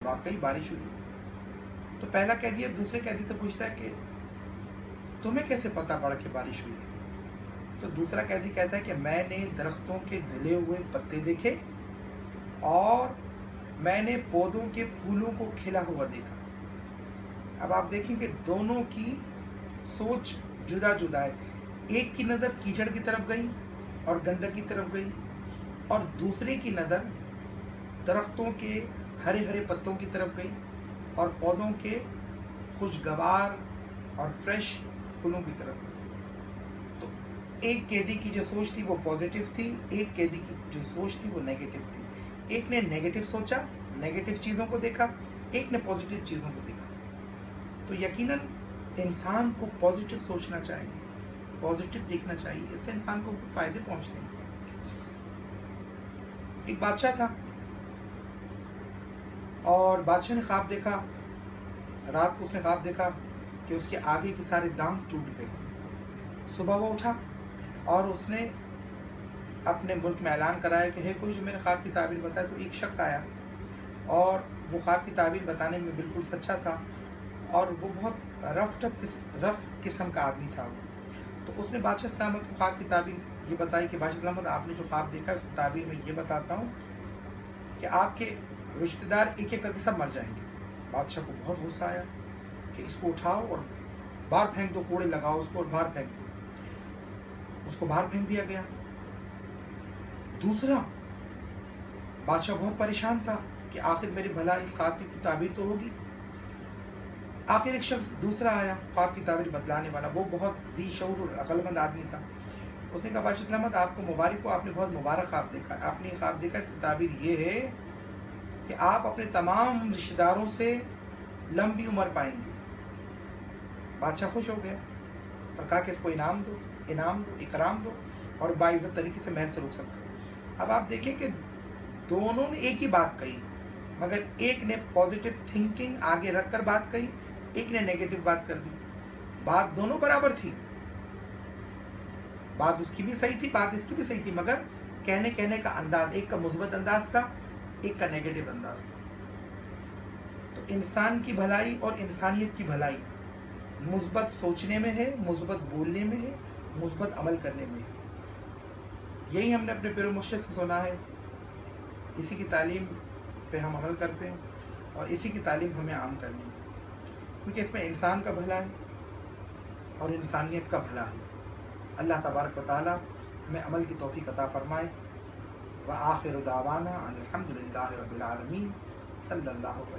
वाकई बारिश हुई। तो पहला कैदी अब दूसरे कैदी से पूछता है कि तुम्हें कैसे पता पड़ा कि बारिश हुई है? तो दूसरा कैदी कहता है कि मैंने दरख्तों के धुले हुए पत्ते देखे और मैंने पौधों के फूलों को खिला हुआ देखा। अब आप देखें कि दोनों की सोच जुदा जुदा है। एक की नज़र कीचड़ की तरफ गई और गंदगी की तरफ गई, और दूसरे की नज़र दरख्तों के हरे हरे पत्तों की तरफ गई और पौधों के खुशगवार और फ्रेश फूलों की तरफ गई। तो एक कैदी की जो सोच थी वो पॉजिटिव थी, एक कैदी की जो सोच थी वो नेगेटिव थी। एक ने नेगेटिव सोचा, नेगेटिव चीज़ों को देखा, एक ने पॉजिटिव चीज़ों को देखा। तो यकीनन इंसान को पॉजिटिव सोचना चाहिए, पॉजिटिव देखना चाहिए, इससे इंसान को कुछ फ़ायदे पहुंचते हैं। एक बादशाह था और बादशाह ने ख्वाब देखा, रात को उसने ख्वाब देखा कि उसके आगे के सारे दांत टूट गए। सुबह वो उठा और उसने अपने मुल्क में ऐलान कराया कि है कोई जो मेरे ख्वाब की ताबीर बताए। तो एक शख्स आया और वो ख्वाब की ताबीर बताने में बिल्कुल सच्चा था और वो बहुत रफ किस्म का आदमी था वो। तो उसने बादशाह सलामत को ख्वाब की ताबीर ये बताई कि बादशाह सलामत, आपने जो ख्वाब देखा है उसकी ताबीर में ये बताता हूँ कि आपके रिश्तेदार एक एक करके सब मर जाएंगे। बादशाह को बहुत गुस्सा आया कि इसको उठाओ और बाहर फेंक दो, कोड़े लगाओ उसको और बाहर फेंक दो। उसको बाहर फेंक दिया गया। दूसरा बादशाह बहुत परेशान था कि आखिर मेरी भला इस ख्वाब की ताबीर तो होगी। आखिर एक शख्स दूसरा आया ख्वाब की ताबीर बतलाने वाला, वो बहुत ज़ी शऊर और अक्लमंद आदमी था। उसने कहा बादशाह सलामत, आपको मुबारक हो, आपने बहुत मुबारक ख्वाब देखा। आपने ये ख्वाब देखा, इसकी ताबीर ये है कि आप अपने तमाम रिश्तेदारों से लंबी उम्र पाएंगे। बादशाह खुश हो गया और कहा कि इसको इनाम दो, इकराम दो और बाइज्जत तरीके से महल से रुक सकता। अब आप देखें कि दोनों ने एक ही बात कही, मगर एक ने पॉजिटिव थिंकिंग आगे रखकर बात कही, एक ने नेगेटिव बात कर दी। बात दोनों बराबर थी, बात उसकी भी सही थी, बात इसकी भी सही थी, मगर कहने का अंदाज, एक का मुस्बत अंदाज था, एक का नेगेटिव अंदाज था। तो इंसान की भलाई और इंसानियत की भलाई मुस्बत सोचने में है, मुस्बत बोलने में है, मुस्बत अमल करने में है। यही हमने अपने पीर मुर्शिद से सुना है, इसी की तालीम पे हम अमल करते हैं और इसी की तालीम हमें आम करनी है, क्योंकि इसमें इंसान का भला है और इंसानियत का भला है। अल्लाह तबारक व तआला हमें अमल की तौफीक अता फरमाए। व आखिर दावाना अनिल हम्दुलिल्लाहि रब्बिल आलमीन सल्लल्लाहु अलैहि